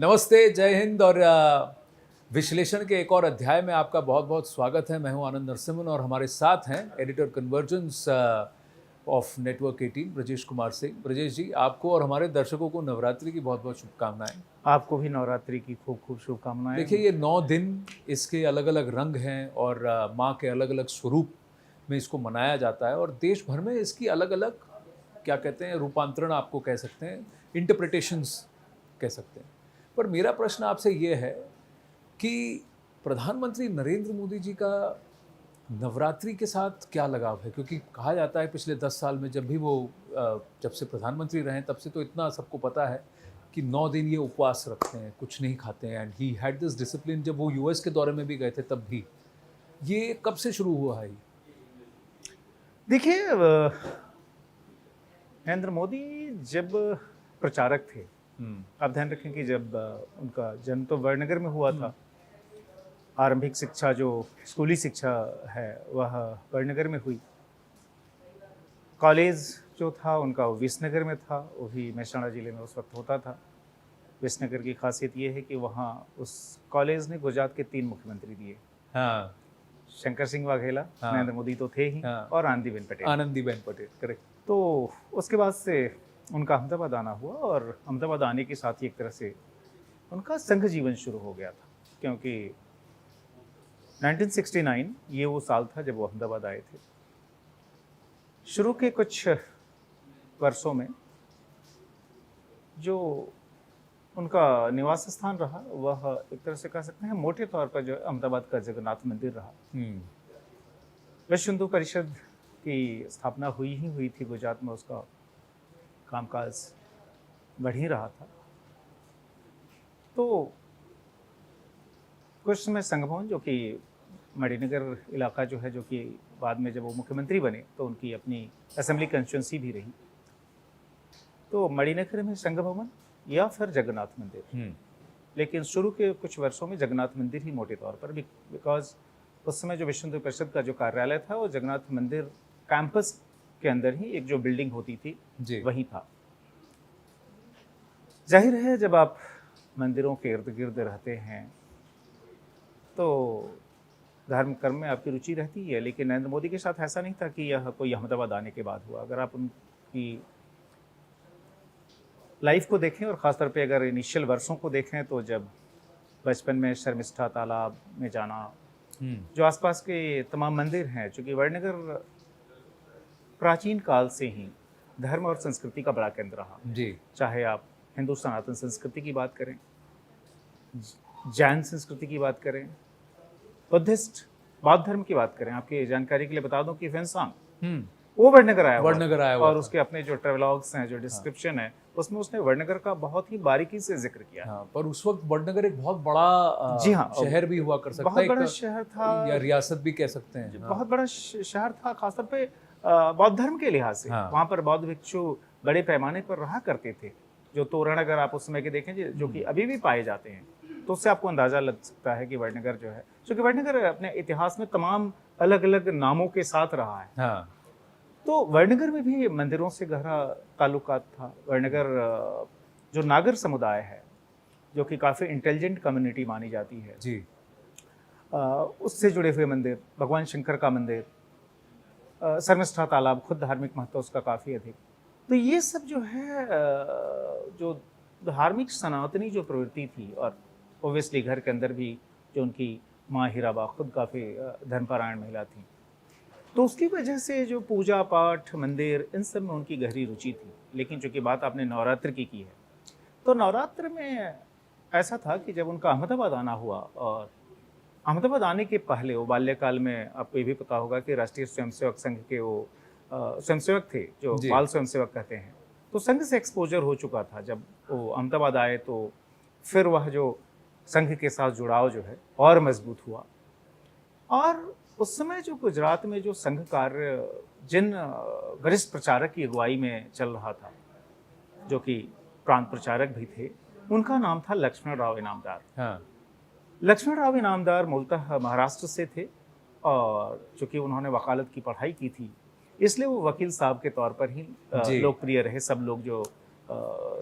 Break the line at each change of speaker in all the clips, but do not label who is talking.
नमस्ते, जय हिंद और विश्लेषण के एक और अध्याय में आपका बहुत बहुत स्वागत है। मैं हूं आनंद नरसिम्हन और हमारे साथ हैं editor convergence of network 18 Brajesh Kumar Singh. Brajesh ji, आपको और हमारे दर्शकों को नवरात्रि की बहुत बहुत शुभकामनाएं।
आपको भी नवरात्रि की खूब खूब शुभकामनाएं।
देखिए, ये 9 दिन, इसके अलग अलग रंग हैं और माँ के अलग अलग स्वरूप में इसको मनाया जाता है और देश भर में इसकी अलग अलग, क्या कहते हैं, रूपांतरण आपको कह सकते हैं, इंटरप्रिटेशंस कह सकते हैं। पर मेरा प्रश्न आपसे ये है कि प्रधानमंत्री नरेंद्र मोदी जी का नवरात्रि के साथ क्या लगाव है? क्योंकि कहा जाता है पिछले 10 साल में जब भी वो जब से प्रधानमंत्री रहे तब से तो इतना सबको पता है कि 9 दिन ये उपवास रखते हैं, कुछ नहीं खाते हैं, and he had this discipline. जब वो यूएस के दौरे में भी गए थे तब भी। ये कब से शुरू हुआ है ये?
देखिए, नरेंद्र मोदी जब प्रचारक थे, आप ध्यान रखें कि जब उनका जन्म तो वड़नगर में हुआ था। आरंभिक शिक्षा जो स्कूली शिक्षा है वह वड़नगर में हुई। कॉलेज जो था उनका वो विसनगर में था, वो भी महसाणा जिले में उस वक्त होता था। विसनगर की खासियत ये है कि वहाँ उस कॉलेज ने गुजरात के 3 मुख्यमंत्री दिए।
हाँ,
शंकर सिंह वाघेला,
हाँ,
नरेंद्र मोदी तो थे ही,
हाँ,
और आनंदीबेन पटेल।
आनंदीबेन पटेल, करेक्ट।
तो उसके बाद से उनका अहमदाबाद आना हुआ और अहमदाबाद आने के साथ ही एक तरह से उनका संघ जीवन शुरू हो गया था, क्योंकि 1969 ये वो साल था जब वो अहमदाबाद आए थे। शुरू के कुछ वर्षों में जो उनका निवास स्थान रहा वह एक तरह से कह सकते हैं मोटे तौर पर जो अहमदाबाद का जगन्नाथ मंदिर रहा। विश्व हिंदू परिषद की स्थापना हुई थी गुजरात में, उसका कामकाज बढ़ ही रहा था। तो कुछ समय संघ भवन, जो कि मणिनगर इलाका जो है, जो कि बाद में जब वो मुख्यमंत्री बने तो उनकी अपनी असेंबली कंस्टिट्यूंसी भी रही, तो मणिनगर में संघ भवन या फिर जगन्नाथ मंदिर। लेकिन शुरू के कुछ वर्षों में जगन्नाथ मंदिर ही मोटे तौर पर, बिकॉज उस समय जो विश्व हिंदू परिषद का जो कार्यालय था वो जगन्नाथ मंदिर कैंपस के अंदर ही एक जो बिल्डिंग होती थी वही था। जाहिर है जब आप मंदिरों के इर्द गिर्द रहते हैं तो धर्म कर्म में आपकी रुचि रहती है। लेकिन नरेंद्र मोदी के साथ ऐसा नहीं था कि यह कोई अहमदाबाद आने के बाद हुआ। अगर आप उनकी लाइफ को देखें और ख़ासतौर पे अगर इनिशियल वर्षों को देखें तो जब बचपन में शर्मिष्ठा तालाब में जाना, जो आसपास के तमाम मंदिर हैं, चूँकि वड़नगर प्राचीन काल से ही धर्म और संस्कृति का बड़ा केंद्र रहा जी। चाहे आप हिंदू सनातन संस्कृति की बात करें, जैन संस्कृति की बात करें, बुद्धिस्ट बौद्ध धर्म की बात करें। आपकी जानकारी के लिए बता दूं कि फेंसांग वो वड़नगर आया हुआ और उसके अपने जो ट्रेवलॉग्स हैं, जो डिस्क्रिप्शन है, उसमें उसने वड़नगर का बहुत ही बारीकी से जिक्र किया।
हाँ, पर उस वक्त वड़नगर एक बहुत बड़ा
जी हाँ
शहर भी हुआ कर सकता है,
बहुत बड़ा शहर था
या रियासत भी कह सकते हैं।
बहुत बड़ा शहर था, खासतौर पे बौद्ध धर्म के लिहाज से। वहाँ पर बौद्ध भिक्षु बड़े पैमाने पर रहा करते थे। जो तोरण अगर आप उस समय के देखें, जो कि अभी भी पाए जाते हैं, तो उससे आपको अंदाजा लग सकता है कि वड़नगर जो है, क्योंकि वड़नगर अपने इतिहास में तमाम अलग अलग नामों के साथ रहा है। हाँ। तो वड़नगर में भी मंदिरों से गहरा ताल्लुकात था। वड़नगर जो नागर समुदाय है, जो कि काफ़ी इंटेलिजेंट कम्युनिटी मानी जाती है जी, उससे जुड़े हुए मंदिर, भगवान शंकर का मंदिर, शर्मिष्ठा तालाब, खुद धार्मिक महत्व उसका काफ़ी अधिक। तो ये सब जो है जो धार्मिक सनातनी जो प्रवृत्ति थी, और ओबियसली घर के अंदर भी जो उनकी माँ हीराबा खुद काफ़ी धर्मपरायण महिला थी, तो उसकी वजह से जो पूजा पाठ, मंदिर, इन सब में उनकी गहरी रुचि थी। लेकिन चूँकि बात आपने नवरात्र की है, तो नवरात्र में ऐसा था कि जब उनका अहमदाबाद आना हुआ, और अहमदाबाद आने के पहले वो बाल्यकाल में आपको ये भी पता होगा कि राष्ट्रीय स्वयंसेवक संघ के वो स्वयंसेवक थे, जो बाल स्वयंसेवक कहते हैं। तो संघ से एक्सपोजर हो चुका था। जब वो अहमदाबाद आए तो फिर वह जो संघ के साथ जुड़ाव जो है और मजबूत हुआ। और उस समय जो गुजरात में जो संघ कार्य जिन वरिष्ठ प्रचारक की अगुवाई में चल रहा था, जो कि प्रांत प्रचारक भी थे, उनका नाम था लक्ष्मण राव इनामदार। हाँ। लक्ष्मण राव इनामदार मूलतः महाराष्ट्र से थे, और चूँकि उन्होंने वकालत की पढ़ाई की थी, इसलिए वो वकील साहब के तौर पर ही लोकप्रिय रहे। सब लोग जो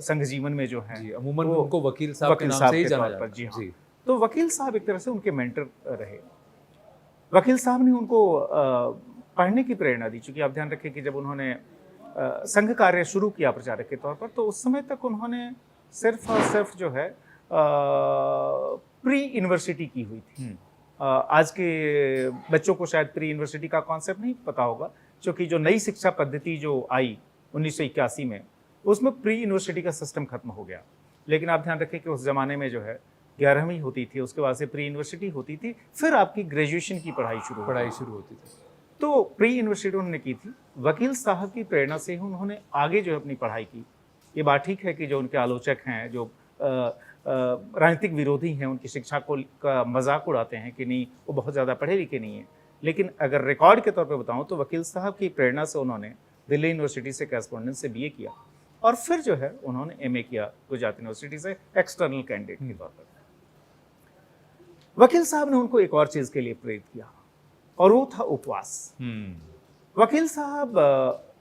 संघ जीवन में जो है
जी, अमूमन
वो
उनको वकील साहब के
वकील
नाम
साहब
से ही
के
जाना
तौर
जाता
पर, जी
है।
हाँ।
जी,
तो वकील साहब एक तरह से उनके मेंटर रहे। वकील साहब ने उनको पढ़ने की प्रेरणा दी, चूंकि आप ध्यान रखें कि जब उन्होंने संघ कार्य शुरू किया प्रचारक के तौर पर, तो उस समय तक उन्होंने सिर्फ और सिर्फ जो है प्री यूनिवर्सिटी की हुई थी। आज के बच्चों को शायद प्री यूनिवर्सिटी का कॉन्सेप्ट नहीं पता होगा, क्योंकि जो नई शिक्षा पद्धति जो आई 1981 में, उसमें प्री यूनिवर्सिटी का सिस्टम खत्म हो गया। लेकिन आप ध्यान रखें कि उस जमाने में जो है 11वीं होती थी, उसके बाद से प्री यूनिवर्सिटी होती थी, फिर आपकी ग्रेजुएशन की पढ़ाई शुरू
होती थी।
तो प्री यूनिवर्सिटी उन्होंने की थी। वकील साहब की प्रेरणा से ही उन्होंने आगे जो है अपनी पढ़ाई की। ये बात ठीक है कि जो उनके आलोचक हैं, जो राजनीतिक विरोधी हैं, उनकी शिक्षा को का मजाक उड़ाते हैं कि नहीं वो बहुत ज़्यादा पढ़े लिखे नहीं हैं। लेकिन अगर रिकॉर्ड के तौर पे बताऊं तो वकील साहब की प्रेरणा से उन्होंने दिल्ली यूनिवर्सिटी से कॉरेस्पॉन्डेंस से बीए किया और फिर जो है उन्होंने एमए किया गुजरात यूनिवर्सिटी से एक्सटर्नल कैंडिडेट के तौर पर। वकील साहब ने उनको एक और चीज़ के लिए प्रेरित किया और वो था उपवास। वकील साहब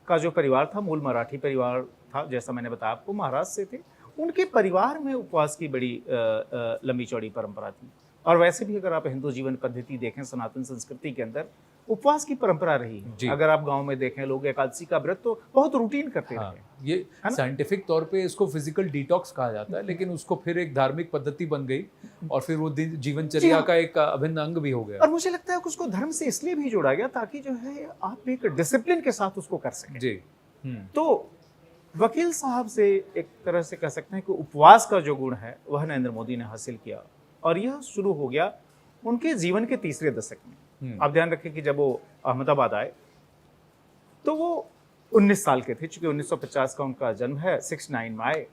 का जो परिवार था मूल मराठी परिवार था, जैसा मैंने बताया आपको, महाराष्ट्र से थे। उनके परिवार में उपवास की बड़ी लंबी चौड़ी परंपरा थी। और वैसे भी अगर आप हिंदू जीवन पद्धति देखें, सनातन संस्कृति के अंदर उपवास की परंपरा रही है। अगर आप गांव में देखें, लोग एकादशी का व्रत तो बहुत रूटीन करते रहे।
ये साइंटिफिक तौर पे इसको फिजिकल डिटॉक्स कहा जाता है, लेकिन उसको फिर एक धार्मिक पद्धति बन गई और फिर वो जीवनचर्या का एक अभिन्न अंग भी हो गया।
और मुझे लगता है कि उसको धर्म से इसलिए भी जोड़ा गया ताकि जो है आप एक डिसिप्लिन के साथ उसको कर सकें।
जी।
तो वकील साहब से एक तरह से कह सकते हैं कि उपवास का जो गुण है वह नरेंद्र मोदी ने हासिल किया और यह शुरू हो गया उनके जीवन के तीसरे दशक में। आप ध्यान रखें कि जब वो अहमदाबाद आए तो वो 19 साल के थे, चूंकि 1950 का उनका जन्म है, 69 में आए।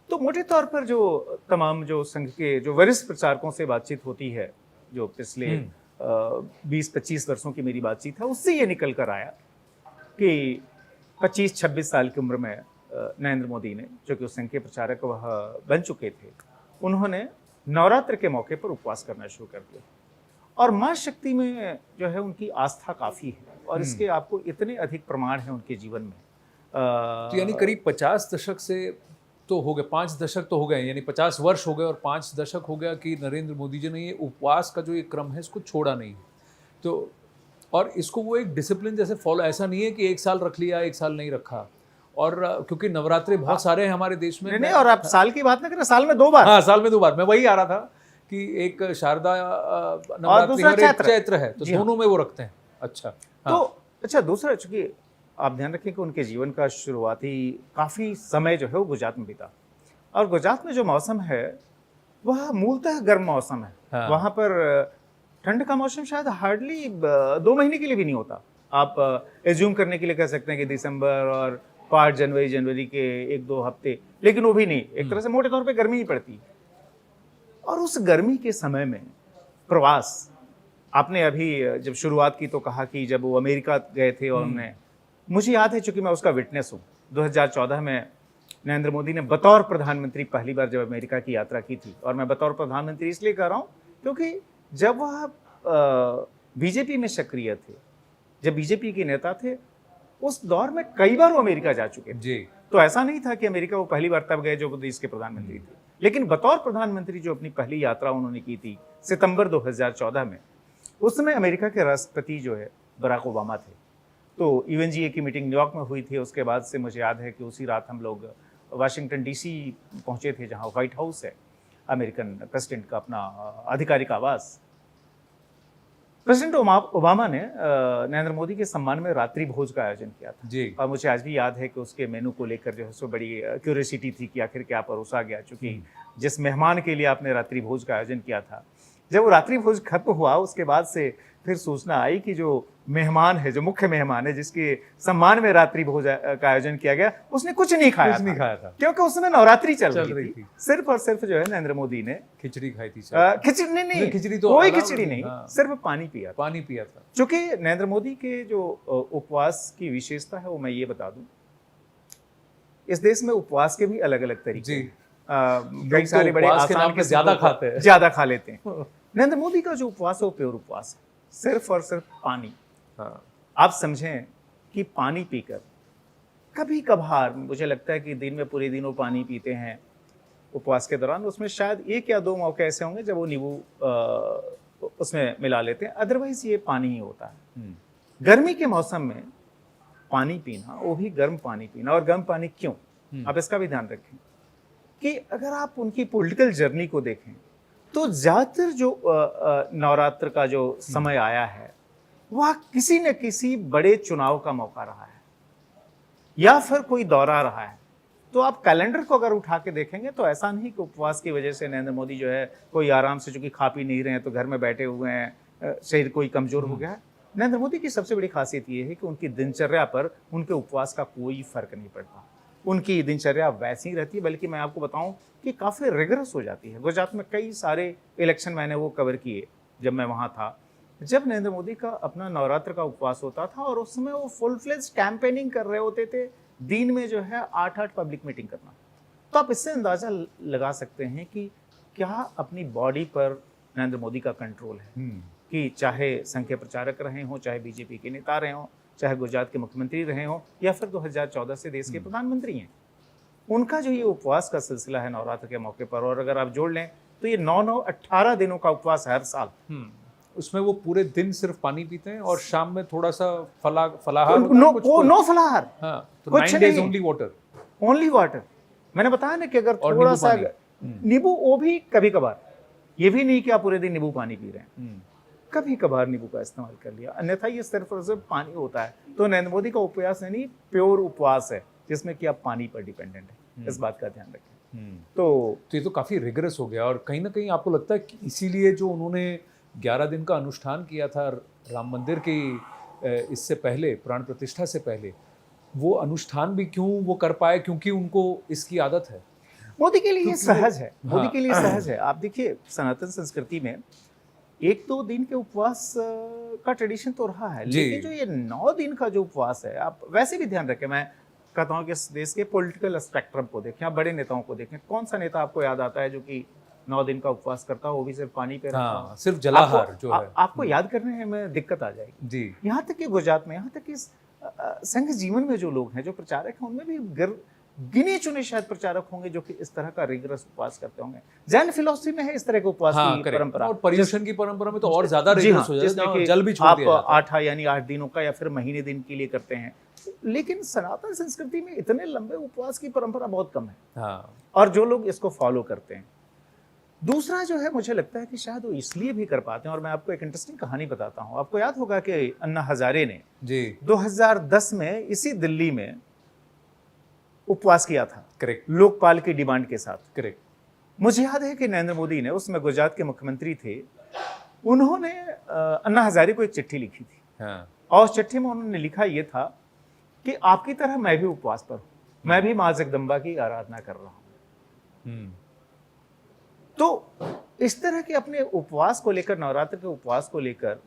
तो मोटे तौर पर जो तमाम जो संघ के जो वरिष्ठ प्रचारकों से बातचीत होती है, जो पिछले 20-25 वर्षों की मेरी बातचीत है, उससे ये निकल कर आया कि 25-26 साल की उम्र में नरेंद्र मोदी ने, जो कि उस संघ के प्रचारक वह बन चुके थे, उन्होंने नवरात्र के मौके पर उपवास करना शुरू कर दिया। और मां शक्ति में जो है उनकी आस्था काफ़ी है और इसके आपको इतने अधिक प्रमाण हैं उनके जीवन में।
तो यानी करीब 50 दशक से तो हो गए, 5 दशक तो हो गए, यानी 50 वर्ष हो गए और 5 दशक हो गया कि नरेंद्र मोदी जी ने ये उपवास का जो एक क्रम है इसको छोड़ा नहीं। तो और इसको वो एक डिसिप्लिन जैसे फॉलो, ऐसा नहीं है कि 1 साल रख लिया 1 साल नहीं रखा। और क्योंकि नवरात्रे बहुत सारे हैं हमारे देश में।
नहीं, और आप साल की बात ना करें, साल में 2 बार।
हाँ, साल में 2 बार। मैं वही आ रहा था कि एक शारदा नवरात्रि और एक चैत्र है, तो दोनों में वो रखते हैं। अच्छा।
तो अच्छा, दूसरा, चूंकि आप ध्यान रखें कि उनके जीवन का शुरुआती काफ़ी समय जो है वो गुजरात में बीता और गुजरात में जो मौसम है वह मूलतः गर्म मौसम है। वहाँ पर ठंड का मौसम शायद हार्डली 2 महीने के लिए भी नहीं होता। आप एज्यूम करने के लिए कह सकते हैं कि दिसंबर और 5 जनवरी के 1-2 हफ्ते, लेकिन वो भी नहीं, एक तरह से मोटे तौर पे गर्मी ही पड़ती। और उस गर्मी के समय में प्रवास, आपने अभी जब शुरुआत की तो कहा कि जब वो अमेरिका गए थे और उन्होंने, मुझे याद है चूंकि मैं उसका विटनेस हूँ, 2014 में नरेंद्र मोदी ने बतौर प्रधानमंत्री पहली बार जब अमेरिका की यात्रा की थी। और मैं बतौर प्रधानमंत्री इसलिए कह रहा हूँ क्योंकि जब वह बीजेपी में सक्रिय थे, जब बीजेपी के नेता थे, उस दौर में कई बार वो अमेरिका जा चुके थे। तो ऐसा नहीं था कि अमेरिका वो पहली बार तब गए जो देश के प्रधानमंत्री थे, लेकिन बतौर प्रधानमंत्री जो अपनी पहली यात्रा उन्होंने की थी सितंबर 2014 में, उस समय अमेरिका के राष्ट्रपति जो है बराक ओबामा थे। तो यूएनजीए की मीटिंग न्यूयॉर्क में हुई थी। उसके बाद से मुझे याद है कि उसी रात हम लोग वाशिंगटन डीसी पहुंचे थे, जहां व्हाइट हाउस है, अमेरिकन प्रेसिडेंट का अपना आधिकारिक आवास। प्रेसिडेंट ओबामा ने नरेंद्र मोदी के सम्मान में रात्रि भोज का आयोजन किया था जी। और मुझे आज भी याद है कि उसके मेनू को लेकर जो है सो बड़ी क्यूरियोसिटी थी कि आखिर क्या परोसा गया, क्योंकि जिस मेहमान के लिए आपने रात्रि भोज का आयोजन किया था, जब वो रात्रि भोज खत्म हुआ उसके बाद से फिर सूचना आई कि जो मेहमान है, जो मुख्य मेहमान है, जिसके सम्मान में रात्रि भोज का आयोजन किया गया, उसने कुछ नहीं खाया था क्योंकि उस समय नवरात्रि चल रही थी। सिर्फ और सिर्फ जो है नरेंद्र मोदी ने
खिचड़ी खाई थी।
खिचड़ी नहीं, खिचड़ी तो कोई खिचड़ी नहीं, सिर्फ पानी पिया था। चूंकि नरेंद्र मोदी के जो उपवास की विशेषता है वो मैं ये बता दूं, इस देश में उपवास के भी अलग अलग तरीके, कई सारे बड़े आसान के ज्यादा खा लेते हैं। नरेंद्र मोदी का जो उपवास है वो प्योर उपवास है, सिर्फ और सिर्फ पानी। आप समझें कि पानी पीकर कभी कभार मुझे लगता है कि दिन में पूरे दिन वो पानी पीते हैं उपवास के दौरान, उसमें शायद 1 या 2 मौके ऐसे होंगे जब वो नींबू उसमें मिला लेते हैं, अदरवाइज ये पानी ही होता है। गर्मी के मौसम में पानी पीना, वो भी गर्म पानी पीना, और गर्म पानी क्यों, आप इसका भी ध्यान रखें कि अगर आप उनकी पॉलिटिकल जर्नी को देखें तो ज़्यादातर जो नवरात्र का जो समय आया है वह किसी न किसी बड़े चुनाव का मौका रहा है या फिर कोई दौरा रहा है। तो आप कैलेंडर को अगर उठा के देखेंगे तो ऐसा नहीं कि उपवास की वजह से नरेंद्र मोदी जो है कोई आराम से, चूंकि खा पी नहीं रहे हैं तो घर में बैठे हुए हैं, शरीर कोई कमजोर हो गया है। नरेंद्र मोदी की सबसे बड़ी खासियत ये है कि उनकी दिनचर्या पर उनके उपवास का कोई फर्क नहीं पड़ता। उनकी दिनचर्या वैसी ही रहती है, बल्कि मैं आपको बताऊं कि काफ़ी रिगरस हो जाती है। गुजरात में कई सारे इलेक्शन मैंने वो कवर किए जब मैं वहाँ था, जब नरेंद्र मोदी का अपना नवरात्र का उपवास होता था और उस समय वो फुल फ्लेज कैंपेनिंग कर रहे होते थे, दिन में जो है 8-8 पब्लिक मीटिंग करना। तो आप इससे अंदाज़ा लगा सकते हैं कि क्या अपनी बॉडी पर नरेंद्र मोदी का कंट्रोल है, कि चाहे संघ के प्रचारक रहे हों, चाहे बीजेपी के नेता रहे हों, चाहे गुजरात के मुख्यमंत्री रहे हों, या फिर 2014 से देश के प्रधानमंत्री हैं, उनका जो ये उपवास का सिलसिला है नवरात्र के मौके पर, और अगर आप जोड़ लें तो ये 9-18 दिनों का उपवास है हर साल।
उसमें वो पूरे दिन सिर्फ पानी पीते हैं और शाम में थोड़ा सा फलाहार
नो फलाहार,
तो 9 days ओनली
वाटर। मैंने बताया ना कि अगर थोड़ा सा नींबू, वो भी कभी कभार, ये भी नहीं कि आप पूरे दिन नींबू पानी पी रहे हैं, कभी कभार नींबू का इस्तेमाल कर लिया, अन्यथा ये सिर्फ और सिर्फ पानी होता है। तो नरेंद्र मोदी का उपवास यानी प्योर उपवास है जिसमें कि आप पानी पर डिपेंडेंट है, इस बात का ध्यान रखें। तो
ये तो काफी रिगरस हो गया, और कहीं ना कहीं आपको लगता है कि इसीलिए जो उन्होंने 11 दिन का अनुष्ठान किया था राम मंदिर की इससे पहले, प्राण प्रतिष्ठा से पहले, वो अनुष्ठान भी क्यों वो कर पाए, क्योंकि उनको इसकी आदत है।
मोदी के लिए सहज है, मोदी के लिए सहज है। आप देखिए सनातन संस्कृति में 1-2 दिन के उपवास का ट्रेडिशन तो रहा है, लेकिन जो ये 9 दिन का जो उपवास है, आप वैसे भी ध्यान रखें। मैं कहता हूँ कि इस देश के पॉलिटिकल स्पेक्ट्रम को देखें, आप बड़े नेताओं को देखें, कौन सा नेता आपको याद आता है जो कि 9 दिन का उपवास करता हो, वो भी सिर्फ पानी पे रहता हो,
सिर्फ जलाहार जो है।
आपको याद करने में दिक्कत आ जाएगी जी। यहाँ तक कि गुजरात में, यहाँ तक कि संघ जीवन में जो लोग हैं, जो प्रचारक हैं, उनमें भी गिने चुने शायद प्रचारक होंगे जो कि इस तरह का रिगरस उपवास करते होंगे। जैन फिलॉसफी में है इस तरह के उपवास की परंपरा,
और पर्युषण की परंपरा में तो और ज्यादा रिगरस हो जाता है, जल भी छोड़
आप
दिया जाता है।
8 यानी 8 दिनों का या फिर महीने दिन के लिए करते हैं, लेकिन सनातन संस्कृति में इतने लंबे उपवास की परंपरा बहुत कम है, और जो लोग इसको फॉलो करते हैं। दूसरा जो है, मुझे लगता है कि शायद वो इसलिए भी कर पाते हैं, और मैं आपको एक इंटरेस्टिंग कहानी बताता हूँ। आपको याद होगा कि अन्ना हजारे ने 2010 में इसी दिल्ली में उपवास किया था, करेक्ट, लोकपाल की डिमांड के साथ, करेक्ट। मुझे याद है कि नरेंद्र मोदी ने, उसमें गुजरात के मुख्यमंत्री थे, उन्होंने अन्ना हजारे को एक चिट्ठी लिखी थी, और उस चिट्ठी में उन्होंने लिखा ये था कि आपकी तरह मैं भी उपवास पर हूं, मैं भी मां जगदम्बा की आराधना कर रहा हूं। तो इस तरह के अपने उपवास को लेकर, नवरात्र के उपवास को लेकर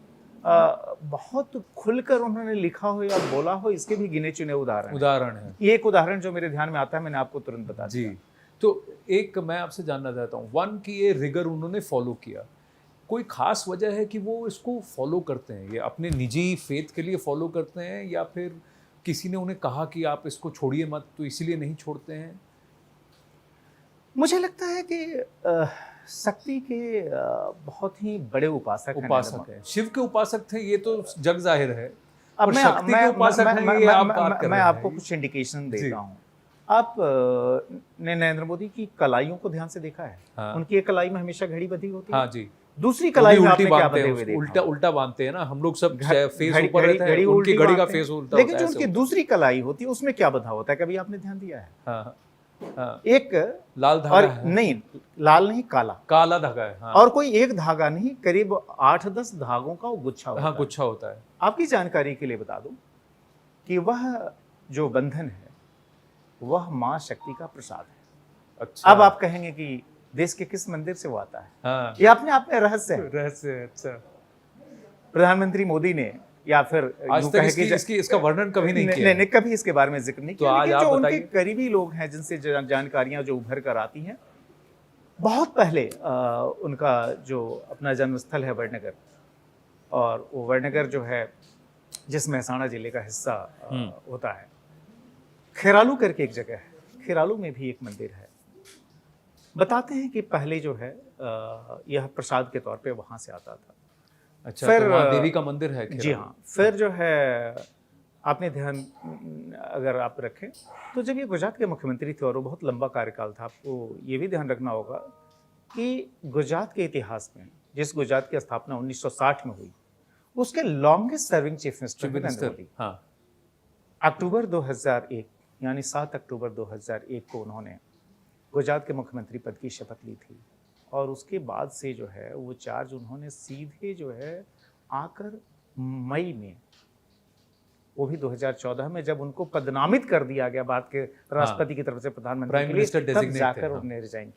बहुत खुलकर उन्होंने लिखा हो या बोला हो, इसके भी गिने चुने उदाहरण है। ये एक उदाहरण जो मेरे ध्यान में आता है, मैंने आपको तुरंत बता दिया।
तो एक मैं आपसे जानना चाहता हूँ, वन की ये रिगर उन्होंने फॉलो किया, कोई खास वजह है कि वो इसको फॉलो करते हैं? ये अपने निजी फेथ के लिए फॉलो करते हैं, या फिर किसी ने उन्हें कहा कि आप इसको छोड़िए मत, तो इसीलिए नहीं छोड़ते हैं?
मुझे लगता है कि शक्ति के बहुत ही बड़े उपासक
हैं। शिव के उपासक थे, ये तो जग जाहिर है।
अब शक्ति के उपासक हैं, ये आप बात कर रहे हैं। मैं आपको कुछ इंडिकेशन देता हूँ। आप ने नरेंद्र मोदी की कलाइयों को ध्यान से देखा है? उनकी एक कलाई में हमेशा घड़ी बंधी होती है।
हाँ जी।
दूसरी कलाई में आपने क्या बंधे हुए देखा?
उल्टा बांधते हैं ना हम लोग, सब फेस ऊपर रहता है, उनकी घड़ी का फेस उल्टा होता है।
लेकिन जो उनकी दूसरी कलाई होती है, उसमें क्या बंधा होता है, कभी आपने ध्यान दिया है? एक लाल धागा है। नहीं, लाल नहीं,
काला धागा है।
और कोई एक धागा नहीं, करीब 8-10 धागों का वो गुच्छा होता है।
गुच्छा होता है।
आपकी जानकारी के लिए बता दूं कि वह जो बंधन है, वह मां शक्ति का प्रसाद है। अच्छा। अब आप कहेंगे कि देश के किस मंदिर से वो आता है? ये अपने आप में रहस्य है। अच्छा। प्रधानमंत्री मोदी ने, या फिर
आज तक इसका वर्णन कभी नहीं किया।
नहीं, कभी इसके बारे में जिक्र नहीं किया। लेकिन जो उनके करीबी लोग हैं, जिनसे जानकारियां जो उभर कर आती हैं, बहुत पहले उनका जो अपना जन्मस्थल है वडनगर, और वो वडनगर जो है, जिस मेहसाणा जिले का हिस्सा होता है, खेरालू करके एक जगह है, खेरालू में भी एक मंदिर है। बताते हैं कि पहले जो है यह प्रसाद के तौर पे वहाँ से आता था।
अच्छा,
फिर
तो वहाँ देवी का मंदिर है
जी
खेरालू।
हाँ, फिर जो है आपने ध्यान अगर आप रखें तो जब ये गुजरात के मुख्यमंत्री थे और वो बहुत लंबा कार्यकाल था, आपको ये भी ध्यान रखना होगा कि गुजरात के इतिहास में जिस गुजरात की स्थापना 1960 में हुई, उसके लॉन्गेस्ट सर्विंग चीफ मिनिस्टर थे नरेंद्र मोदी।
हाँ,
अक्टूबर 2001 यानी 7 अक्टूबर 2001 को उन्होंने गुजरात के मुख्यमंत्री पद की शपथ ली थी और उसके बाद से जो है वो चार्ज उन्होंने सीधे जो है आकर मई में, वो भी 2014 में जब उनको पदनामित कर दिया गया भारत के राष्ट्रपति की तरफ से प्रधानमंत्री
प्राइम
के लिए,
मिनिस्टर
तब
डेजिग्नेट
जाकर
थे, हाँ,
उन्होंने रिजाइन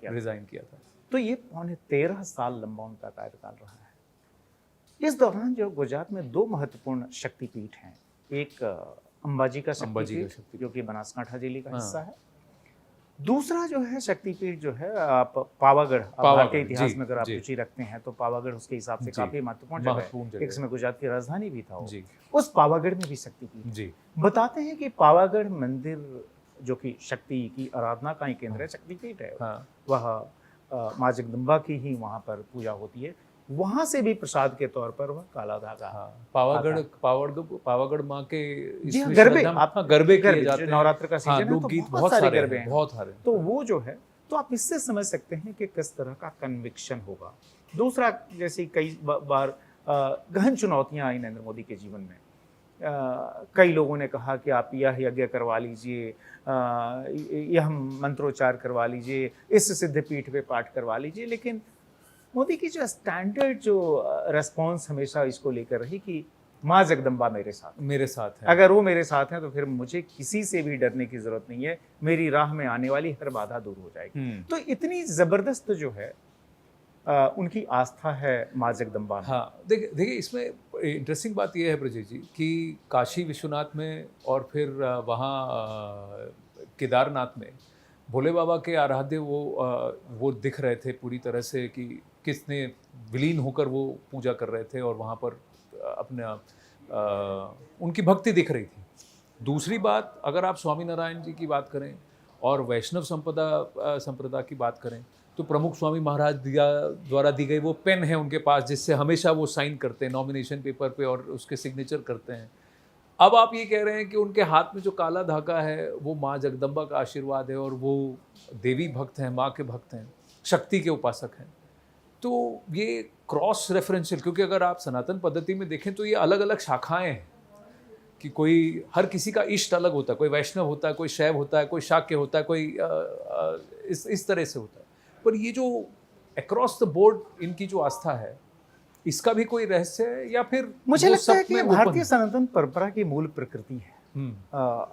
किया था।
था।
तो ये पौने 13 साल लंबा उनका कार्यकाल रहा है। इस दौरान जो गुजरात में दो महत्वपूर्ण शक्तिपीठ हैं, एक अंबाजी का शक्तिपीठ जो कि बनासकांठा जिले का हिस्सा है, दूसरा जो है शक्तिपीठ जो है आप पावागढ़, भारत के इतिहास में अगर आप रुचि रखते हैं तो पावागढ़ उसके हिसाब से काफी महत्वपूर्ण जगह है, एक समय गुजरात की राजधानी भी था वो। उस पावागढ़ में भी शक्तिपीठ बताते हैं कि पावागढ़ मंदिर जो कि शक्ति की आराधना का ही केंद्र है, शक्तिपीठ है, वह माँ जगदम्बा की ही वहाँ पर पूजा होती है। वहां से भी प्रसाद के तौर पर वह काला धागा,
पावागढ़ माँ के
गरबे किए जाते हैं, नवरात्र का सीजन है तो बहुत सारे गरबे हैं,
बहुत सारे।
तो वो जो है, तो आप इससे समझ सकते हैं कि किस तरह का कन्विक्शन होगा। दूसरा, जैसे कई बार गहन चुनौतियां आई नरेंद्र मोदी के जीवन में, कई लोगों ने कहा कि आप यह यज्ञ करवा लीजिए, यह मंत्रोच्चार करवा लीजिए, इस सिद्धपीठ पे पाठ करवा लीजिए, लेकिन मोदी की जो स्टैंडर्ड जो रेस्पॉन्स हमेशा इसको लेकर रही कि माँ जगदम्बा मेरे साथ है, अगर वो मेरे साथ हैं तो फिर मुझे किसी से भी डरने की जरूरत नहीं है, मेरी राह में आने वाली हर बाधा दूर हो जाएगी। तो इतनी जबरदस्त जो है उनकी आस्था है माँ जगदम्बा में।
हाँ, देखिए इसमें इंटरेस्टिंग बात यह है ब्रजेश जी कि काशी विश्वनाथ में और फिर वहाँ केदारनाथ में भोले बाबा के आराध्य वो दिख रहे थे पूरी तरह से कि किसने विलीन होकर वो पूजा कर रहे थे और वहाँ पर अपना उनकी भक्ति दिख रही थी। दूसरी बात, अगर आप स्वामी नारायण जी की बात करें और वैष्णव संप्रदाय की बात करें तो प्रमुख स्वामी महाराज द्वारा दी गई वो पेन है उनके पास जिससे हमेशा वो साइन करते हैं नॉमिनेशन पेपर पे और उसके सिग्नेचर करते हैं। अब आप ये कह रहे हैं कि उनके हाथ में जो काला धागा है वो माँ जगदम्बा का आशीर्वाद है और वो देवी भक्त हैं, माँ के भक्त हैं, शक्ति के उपासक हैं। तो ये क्रॉस रेफरेंशियल, क्योंकि अगर आप सनातन पद्धति में देखें तो ये अलग अलग शाखाएं हैं कि कोई हर किसी का इष्ट अलग होता है, कोई वैष्णव होता है, कोई शैव होता है, कोई शाक्य होता है, कोई इस तरह से होता है। पर ये जो अक्रॉस द बोर्ड इनकी जो आस्था है, इसका भी कोई रहस्य है या फिर
मुझे लगता है कि भारतीय सनातन परंपरा की मूल प्रकृति है।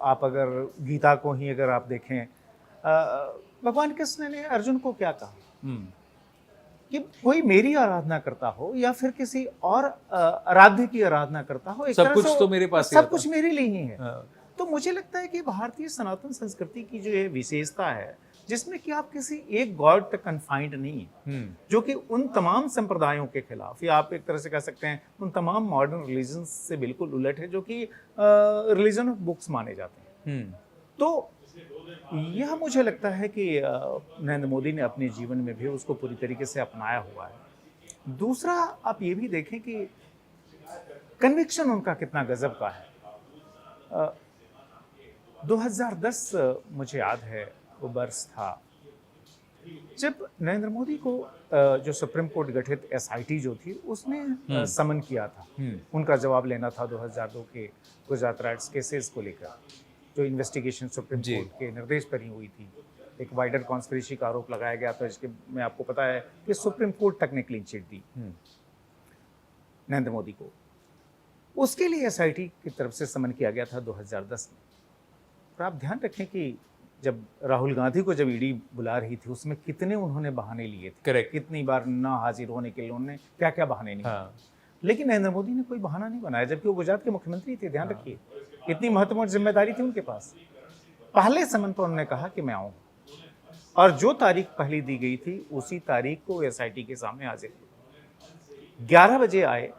आप अगर गीता को ही अगर आप देखें, भगवान कृष्ण ने अर्जुन को क्या कहा कि कोई मेरी आराधना करता हो या फिर किसी और आराध्य की आराधना करता हो,
सब कुछ तो मेरे पास,
सब कुछ मेरे लिए ही है। तो मुझे लगता है कि भारतीय सनातन संस्कृति की जो ये विशेषता है जिसमें कि आप किसी एक गॉड तक कन्फाइंड नहीं है, जो कि उन तमाम संप्रदायों के खिलाफ, या आप एक तरह से कह सकते हैं उन तमाम मॉडर्न रिलीजन से बिल्कुल उलट है जो कि रिलीजन ऑफ बुक्स माने जाते हैं। तो यह मुझे लगता है कि नरेंद्र मोदी ने अपने जीवन में भी उसको पूरी तरीके से अपनाया हुआ है। दूसरा, आप ये भी देखें कि कन्विक्शन उनका कितना गजब का है। 2010 मुझे याद है वो वर्ष था जब नरेंद्र मोदी को जो सुप्रीम कोर्ट गठित एसआईटी जो थी उसने समन किया था, उनका जवाब लेना था 2002 के गुजरात राइट्स केसेस को लेकर, जो इन्वेस्टिगेशन सुप्रीम कोर्ट के निर्देश पर ही हुई थी। एक वाइडर कॉन्स्पिरेसी का आरोप लगाया गया था, इसके में आपको पता है कि सुप्रीम कोर्ट तक ने क्लीन चिट दी नरेंद्र मोदी को। उसके लिए एसआईटी की तरफ से समन किया गया था 2010 में। और आप ध्यान रखें कि जब राहुल गांधी को जब ईडी बुला रही थी उसमें कितने उन्होंने बहाने लिए थे,
करेक्ट,
कितनी बार ना हाजिर होने के लिए उन्होंने क्या क्या बहाने नहीं। लेकिन नरेंद्र मोदी ने कोई बहाना नहीं बनाया, जबकि वो गुजरात के मुख्यमंत्री थे। ध्यान रखिए, इतनी महत्वपूर्ण जिम्मेदारी थी उनके पास। पहले समन पर उन्होंने कहा कि मैं आऊंगा, और जो तारीख पहले दी गई थी उसी तारीख को एसआईटी के सामने हाजिर हुए। 11 बजे आए,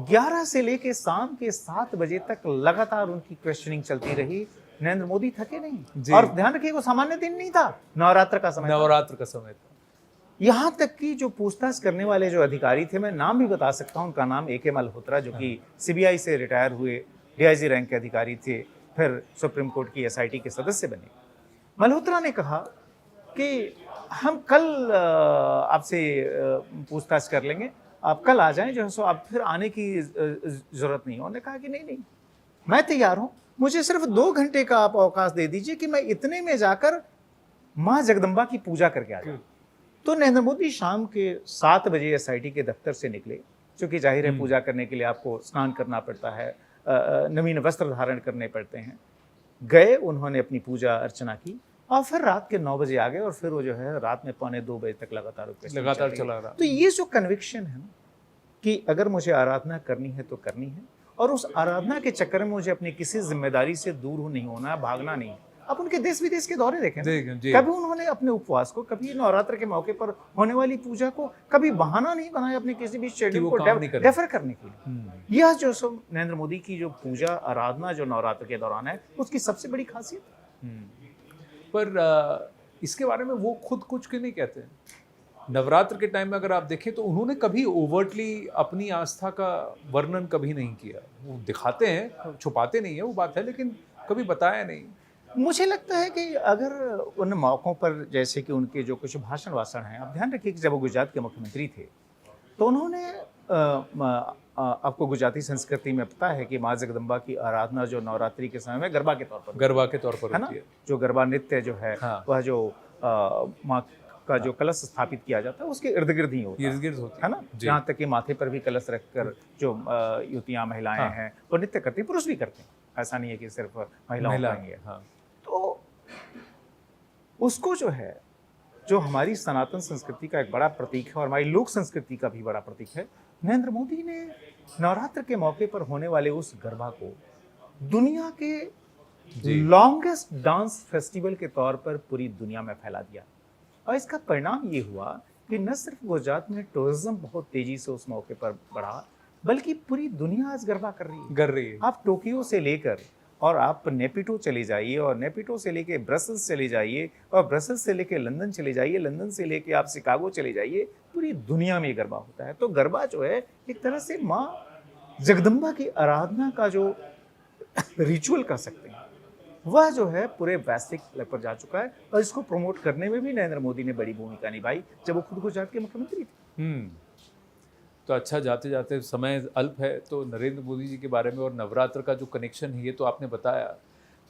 11 से लेकर शाम के 7 बजे तक लगातार उनकी क्वेश्चनिंग चलती रही नरेंद्र मोदी थके
जी।
नहीं। और ध्यान रखिए वो सामान्य दिन नहीं था, नवरात्र का समय था।
नवरात्र का समय था।
यहाँ तक कि जो पूछताछ करने वाले जो अधिकारी थे, मैं नाम भी बता सकता हूँ, उनका नाम AK मल्होत्रा, जो कि CBI से रिटायर हुए DIG रैंक के अधिकारी थे, फिर सुप्रीम कोर्ट की SIT के सदस्य बने। मल्होत्रा ने कहा कि हम कल आपसे पूछताछ कर लेंगे, आप कल आ जाएं, जो है सो आप फिर आने की जरूरत नहीं है। उन्होंने कहा कि नहीं, मैं तैयार हूं, मुझे सिर्फ 2 घंटे का आप अवकाश दे दीजिए कि मैं इतने में जाकर माँ जगदम्बा की पूजा करके आ जाऊं। तो नरेंद्र मोदी शाम के 7 बजे SIT के दफ्तर से निकले, क्योंकि जाहिर है पूजा करने के लिए आपको स्नान करना पड़ता है, नवीन वस्त्र धारण करने पड़ते हैं। गए, उन्होंने अपनी पूजा अर्चना की और फिर रात के 9 बजे आ गए और फिर वो जो है रात में 1:45-2 बजे तक लगातार
चला रहा।
तो ये जो कन्विक्शन है ना कि अगर मुझे आराधना करनी है तो करनी है, और उस आराधना के चक्कर में मुझे अपनी किसी जिम्मेदारी से दूर नहीं होना है, भागना नहीं है। आप उनके देश विदेश के दौरे देखें, कभी उन्होंने अपने उपवास को, कभी नवरात्र के मौके पर होने वाली पूजा को कभी बहाना नहीं बनाया अपने किसी भी शेड्यूल को डेफर करने के लिए। यह जो सब नरेंद्र मोदी की जो पूजा आराधना जो नवरात्र के दौरान है, उसकी सबसे बड़ी खासियत।
पर इसके बारे में वो खुद कुछ क्यों नहीं कहते? नवरात्र के टाइम में अगर आप देखें तो उन्होंने कभी ओवर्टली अपनी आस्था का वर्णन कभी नहीं किया। वो दिखाते हैं, छुपाते नहीं है, वो बात है, लेकिन कभी बताया नहीं।
मुझे लगता है कि अगर उन मौक़ों पर, जैसे कि उनके जो कुछ भाषण वाषण हैं, आप ध्यान रखिए कि जब वो गुजरात के मुख्यमंत्री थे तो उन्होंने आपको गुजराती संस्कृति में पता है कि माँ जगदम्बा की आराधना जो नवरात्रि के समय में गरबा के तौर पर है ना, जो गरबा नृत्य जो है, वह जो माँ का जो कलश स्थापित किया जाता है उसके इर्द गिर्द ही होता है ना। यहाँ तक कि माथे पर भी कलश रखकर जो युवतियाँ महिलाएं हैं वो नृत्य करती हैं, पुरुष भी करते हैं, ऐसा नहीं है कि सिर्फ महिलाओं का ही है। तो उसको जो है, जो हमारी सनातन संस्कृति का एक बड़ा प्रतीक है और हमारी लोक संस्कृति का भी बड़ा प्रतीक है, नरेंद्र मोदी ने नवरात्र के मौके पर होने वाले उस गरबा को दुनिया के लॉन्गेस्ट डांस फेस्टिवल के तौर पर पूरी दुनिया में फैला दिया। और इसका परिणाम ये हुआ कि न सिर्फ गुजरात में टूरिज्म बहुत तेजी से उस मौके पर बढ़ा, बल्कि पूरी दुनिया आज गरबा कर रही है। आप टोक्यो से लेकर और आप नेपिटो चले जाइए, और नेपिटो से लेके ब्रसल्स चले जाइए, और ब्रसल्स से लेके लंदन चले जाइए, लंदन से लेके आप शिकागो चले जाइए, पूरी दुनिया में गरबा होता है। तो गरबा जो है एक तरह से माँ जगदम्बा की आराधना का जो रिचुअल कर सकते हैं, वह जो है पूरे वैश्विक लेवल पर जा चुका है। और इसको प्रमोट करने में भी नरेंद्र मोदी ने बड़ी भूमिका निभाई जब वो खुद गुजरात के मुख्यमंत्री थे।
तो अच्छा, जाते जाते समय अल्प है, तो नरेंद्र मोदी जी के बारे में और नवरात्र का जो कनेक्शन है ये तो आपने बताया,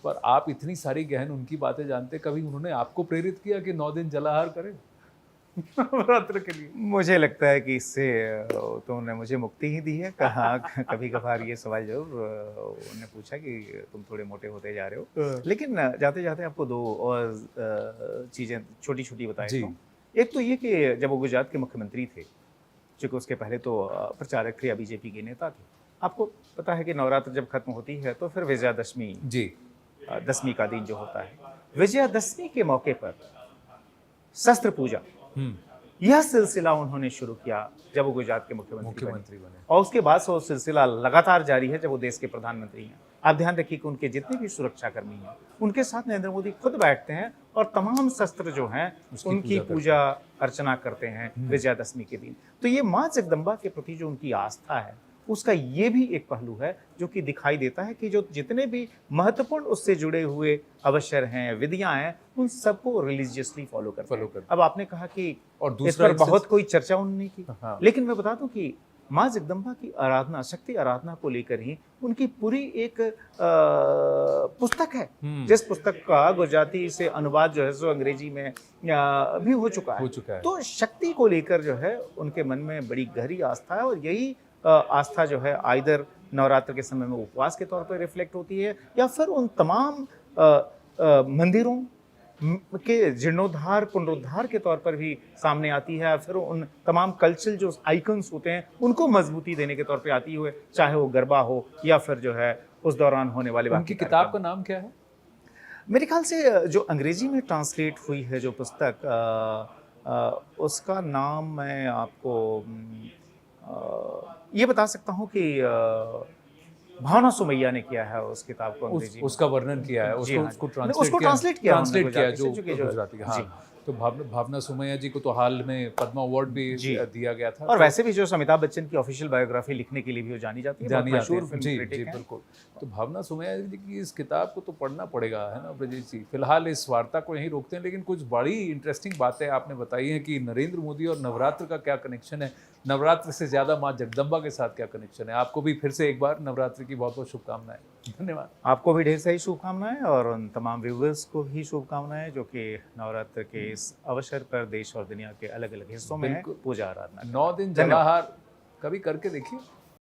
पर आप इतनी सारी गहन उनकी बातें जानते, कभी उन्होंने आपको प्रेरित किया कि 9 दिन जलाहार करें नवरात्र के लिए?
मुझे लगता है कि इससे तो उन्होंने मुझे मुक्ति ही दी है। कहा कभी कभार ये सवाल जरूर उन्होंने पूछा कि तुम थोड़े मोटे होते जा रहे हो, लेकिन जाते जाते आपको 2 और चीज़ें छोटी छोटी बताई हूँ। एक तो ये कि जब वो गुजरात के मुख्यमंत्री थे, चूँकि उसके पहले तो प्रचारक थे या बीजेपी के नेता थे, आपको पता है कि नवरात्र जब खत्म होती है तो फिर विजयादशमी, दशमी का दिन जो होता है, विजयादशमी के मौके पर शस्त्र पूजा, यह सिलसिला उन्होंने शुरू किया जब वो गुजरात के मुख्यमंत्री बने। और उसके बाद से वो सिलसिला लगातार जारी है जब वो देश के प्रधानमंत्री हैं। आप ध्यान रखिए कि उनके जितने भी सुरक्षाकर्मी हैं, उनके साथ नरेंद्र मोदी खुद बैठते हैं और तमाम शस्त्र जो हैं उनकी पूजा अर्चना करते हैं विजयादशमी के दिन। तो ये माँ जगदम्बा के प्रति जो उनकी आस्था है, उसका ये भी एक पहलू है जो कि दिखाई देता है कि जो जितने भी महत्वपूर्ण उससे जुड़े हुए अवसर हैं, विधियां हैं, उन सबको रिलीजियसली फॉलो करते। अब आपने कहा कि और इस पर बहुत कोई चर्चा उन्होंने की, लेकिन मैं बता दूं कि माँ जगदम्बा की आराधना, शक्ति आराधना को लेकर ही उनकी पूरी एक पुस्तक है, जिस पुस्तक का गुजराती से अनुवाद जो है सो अंग्रेजी में भी हो चुका है। तो शक्ति को लेकर जो है उनके मन में बड़ी गहरी आस्था है, और यही आस्था जो है आइदर नवरात्र के समय में उपवास के तौर पर रिफ्लेक्ट होती है, या फिर उन तमाम मंदिरों के जीर्णोद्धार पुनरुद्धार के तौर पर भी सामने आती है, फिर उन तमाम कल्चरल जो आइकन्स होते हैं उनको मजबूती देने के तौर पे आती हुए, चाहे वो गरबा हो या फिर जो है उस दौरान होने वाले।
उनकी किताब का नाम क्या है?
मेरे ख्याल से जो अंग्रेजी में ट्रांसलेट हुई है जो पुस्तक, उसका नाम मैं आपको ये बता सकता हूँ कि भावना सुमैया ने किया है उस किताब को अंग्रेजी में।
उसका वर्णन किया है,
जी
उसको
हाँ।
उसको
ट्रांसलेट किया
ट्रांसलेट किया
गुजराती से,
जो गुजराती का।
जी।
हाँ, तो भावना सुमैया जी को तो हाल में पद्मा अवार्ड भी
जी।
दिया गया था।
और वैसे भी जो अमिताभ बच्चन की ऑफिशियल बायोग्राफी लिखने के लिए भी वो जानी जाती है, बहुत
जानी जाती
मशहूर
है।
फिल्म
जी
क्रिटिक
जी
हैं।
बिल्कुल। तो भावना सुमैया जी की इस किताब को तो पढ़ना पड़ेगा, है ना ब्रजेश जी। फिलहाल इस वार्ता को यहीं रोकते हैं, लेकिन कुछ बड़ी इंटरेस्टिंग बातें आपने बताई हैं कि नरेंद्र मोदी और नवरात्र का क्या कनेक्शन है, नवरात्र से ज़्यादा माँ जगदम्बा के साथ क्या कनेक्शन है। आपको भी फिर से एक बार नवरात्र की बहुत बहुत शुभकामनाएं। धन्यवाद।
आपको भी ढेर सारी शुभकामनाएं और उन तमाम व्यूवर्स को भी शुभकामनाएं जो कि नवरात्र के इस अवसर पर देश और दुनिया के अलग अलग हिस्सों में है
बिल्कुल।
पूजा आराधना।
9 दिन
धन्यवाद।
जलाहार कभी करके देखिए।